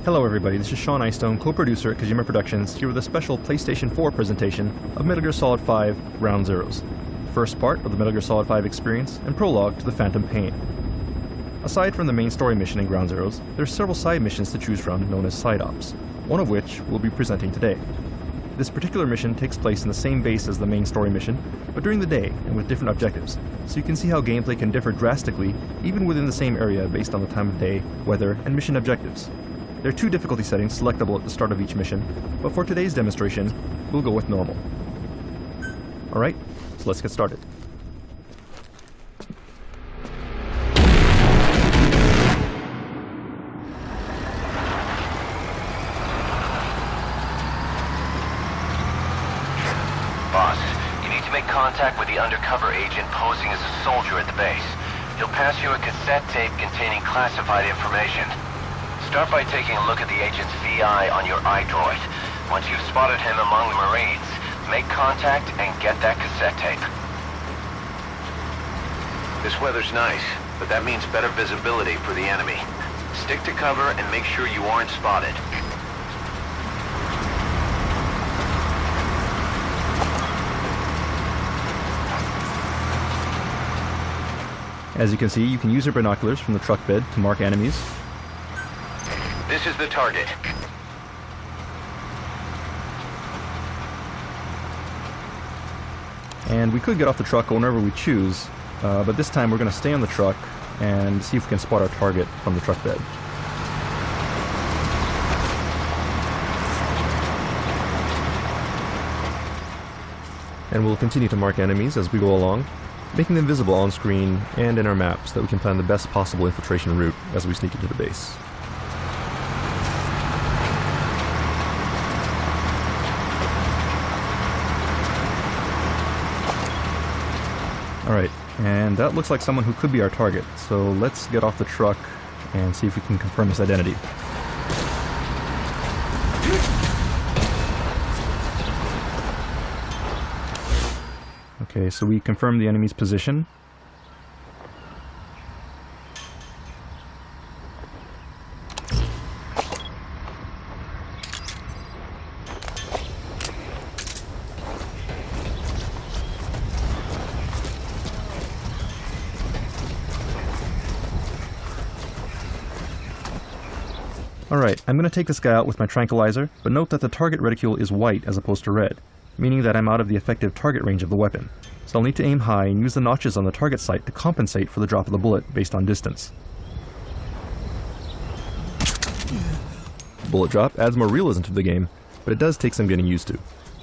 Hello everybody, this is Sean Eystone, co-producer at Kojima Productions, here with a special PlayStation 4 presentation of Metal Gear Solid 5 Ground Zeroes, first part of the Metal Gear Solid 5 experience and prologue to the Phantom Pain. Aside from the main story mission in Ground Zeroes, there are several side missions to choose from known as side ops, one of which we'll be presenting today. This particular mission takes place in the same base as the main story mission, but during the day and with different objectives, so you can see how gameplay can differ drastically even within the same area based on the time of day, weather, and mission objectives. There are two difficulty settings selectable at the start of each mission, but for today's demonstration, we'll go with normal. Alright, so let's get started. Boss, you need to make contact with the undercover agent posing as a soldier at the base. He'll pass you a cassette tape containing classified information. Start by taking a look at the agent's VI on your iDroid. Once you've spotted him among the Marines, make contact and get that cassette tape. This weather's nice, but that means better visibility for the enemy. Stick to cover and make sure you aren't spotted. As you can see, you can use your binoculars from the truck bed to mark enemies. This is the target. And we could get off the truck whenever we choose, but this time we're going to stay on the truck and see if we can spot our target from the truck bed. And we'll continue to mark enemies as we go along, making them visible on screen and in our map so that we can plan the best possible infiltration route as we sneak into the base. Alright, and that looks like someone who could be our target, so let's get off the truck and see if we can confirm his identity. Okay, so we confirmed the enemy's position. Alright, I'm going to take this guy out with my tranquilizer, but note that the target reticule is white as opposed to red, meaning that I'm out of the effective target range of the weapon. So I'll need to aim high and use the notches on the target sight to compensate for the drop of the bullet based on distance. Bullet drop adds more realism to the game, but it does take some getting used to.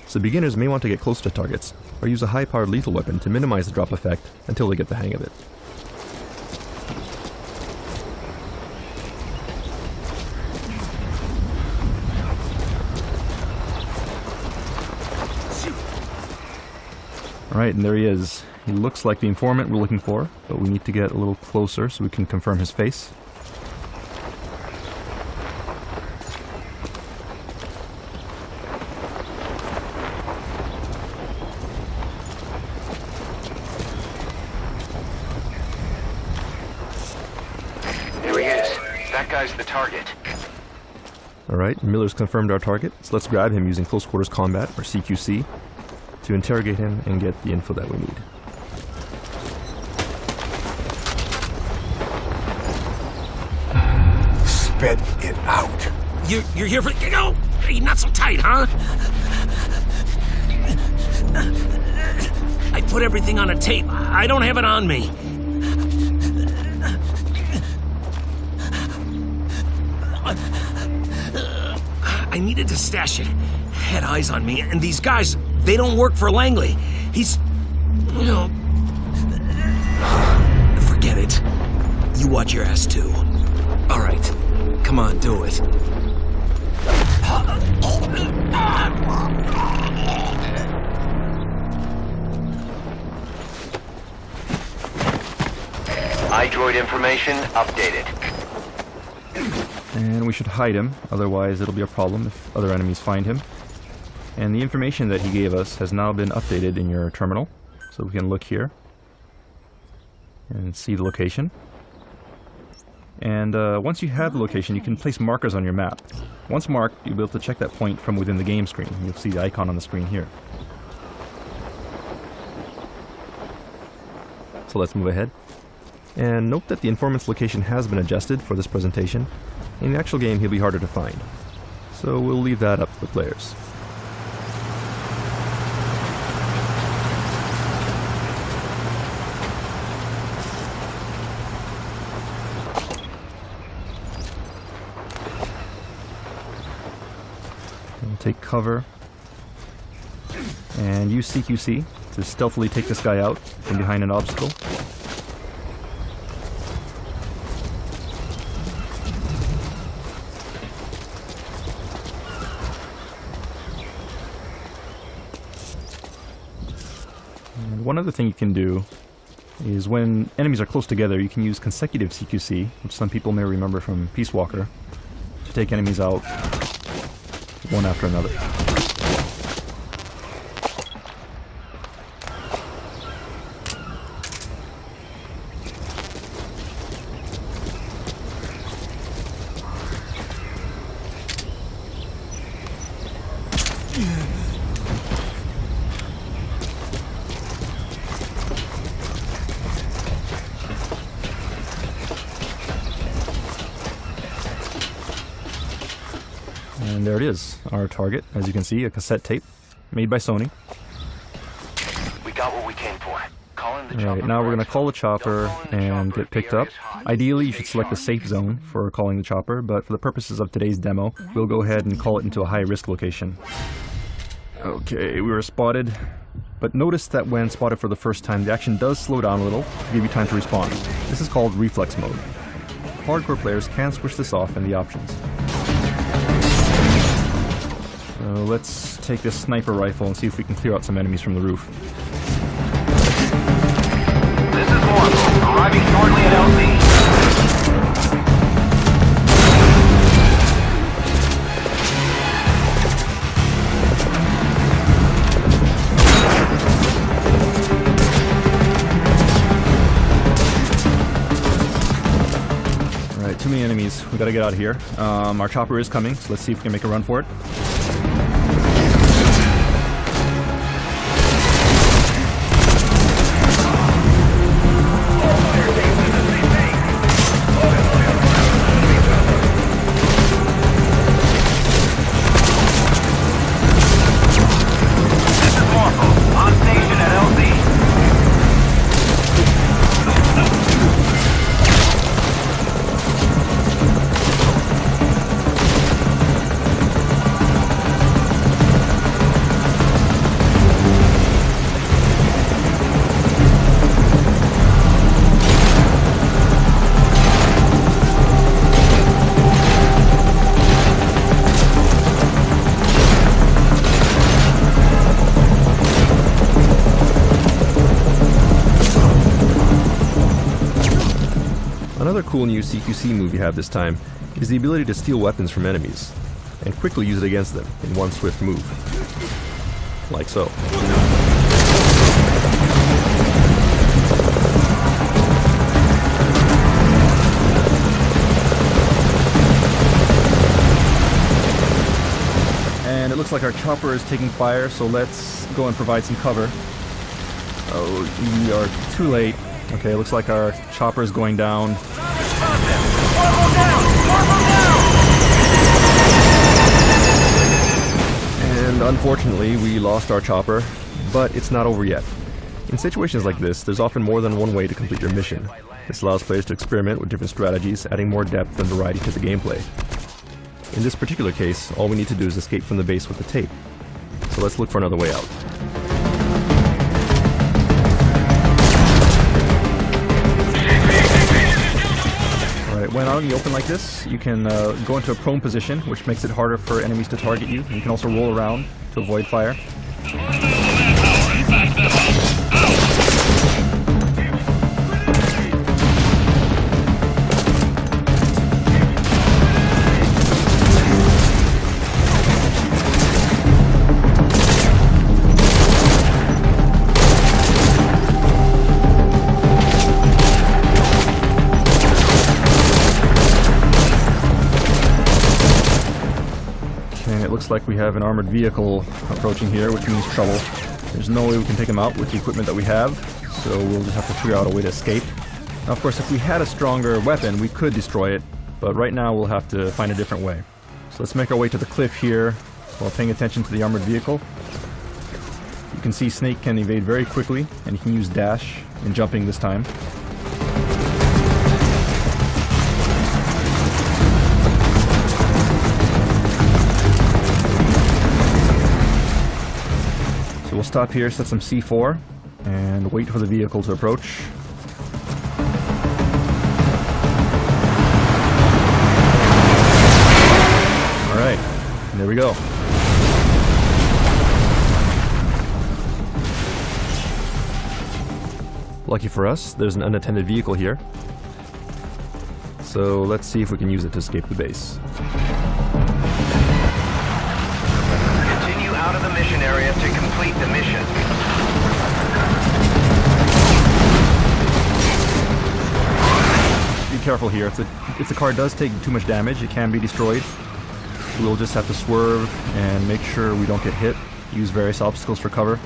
So beginners may want to get close to targets, or use a high-powered lethal weapon to minimize the drop effect until they get the hang of it. Alright, and there he is. He looks like the informant we're looking for, but we need to get a little closer so we can confirm his face. There he is. That guy's the target. Alright, Miller's confirmed our target, so let's grab him using close quarters combat, or CQC, to interrogate him and get the info that we need. Spit it out. You're here for... No! Hey, not so tight, huh? I put everything on a tape. I don't have it on me. I needed to stash it. Had eyes on me, and these guys, they don't work for Langley. He's... you know... Forget it. You watch your ass, too. All right. Come on, do it. iDroid information updated. And we should hide him, otherwise it'll be a problem if other enemies find him. And the information that he gave us has now been updated in your terminal, so we can look here and see the location. And once you have the location, you can place markers on your map. Once marked, you'll be able to check that point from within the game screen. You'll see the icon on the screen here. So let's move ahead. And note that the informant's location has been adjusted for this presentation. In the actual game, he'll be harder to find. So we'll leave that up to the players. We'll take cover and use CQC to stealthily take this guy out from behind an obstacle. And one other thing you can do is when enemies are close together, you can use consecutive CQC, which some people may remember from Peace Walker, to take enemies out one after another. And there it is, our target. As you can see, a cassette tape made by Sony. We got what we came for. Calling the Alright, now we're going to call the chopper and get picked up. Ideally, you should select a safe zone for calling the chopper, but for the purposes of today's demo, we'll go ahead and call it into a high-risk location. Okay, we were spotted, but notice that when spotted for the first time, the action does slow down a little to give you time to respond. This is called reflex mode. Hardcore players can switch this off in the options. So let's take this sniper rifle and see if we can clear out some enemies from the roof. This is Morphle, arriving shortly at LZ. Alright, too many enemies. We gotta get out of here. Our chopper is coming, so let's see if we can make a run for it. Another cool new CQC move you have this time is the ability to steal weapons from enemies, and quickly use it against them in one swift move. Like so. And it looks like our chopper is taking fire, so let's go and provide some cover. Oh, we are too late. Okay, looks like our chopper is going down. And unfortunately, we lost our chopper, but it's not over yet. In situations like this, there's often more than one way to complete your mission. This allows players to experiment with different strategies, adding more depth and variety to the gameplay. In this particular case, all we need to do is escape from the base with the tape. So let's look for another way out. When out in the open like this, you can go into a prone position, which makes it harder for enemies to target you. You can also roll around to avoid fire. Alright, looks like we have an armored vehicle approaching here, which means trouble. There's no way we can take him out with the equipment that we have, so we'll just have to figure out a way to escape. Now, of course, if we had a stronger weapon, we could destroy it, but right now we'll have to find a different way. So let's make our way to the cliff here while paying attention to the armored vehicle. You can see Snake can evade very quickly, and he can use dash and jumping this time. So we'll stop here, set some C4, and wait for the vehicle to approach. Alright, there we go. Lucky for us, there's an unattended vehicle here. So let's see if we can use it to escape the base. Continue out of the mission area to complete the mission. Be careful here. If the car does take too much damage, it can be destroyed. We'll just have to swerve and make sure we don't get hit. Use various obstacles for cover.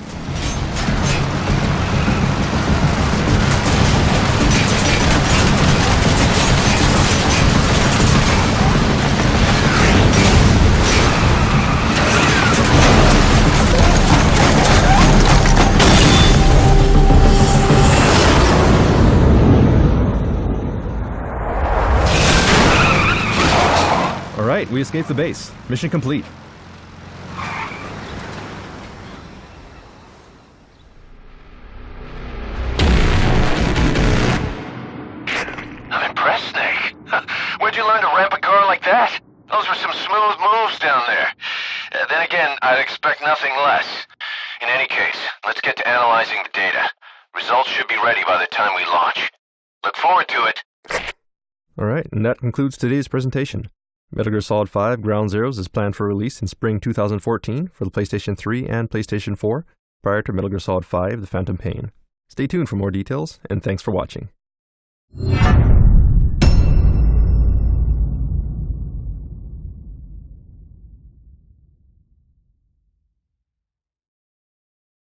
Alright, we escaped the base. Mission complete. I'm impressed, Snake. Where'd you learn to ramp a car like that? Those were some smooth moves down there. Then again, I'd expect nothing less. In any case, let's get to analyzing the data. Results should be ready by the time we launch. Look forward to it. Alright, and that concludes today's presentation. Metal Gear Solid 5 Ground Zeroes is planned for release in spring 2014 for the PlayStation 3 and PlayStation 4, prior to Metal Gear Solid 5 The Phantom Pain. Stay tuned for more details, and thanks for watching.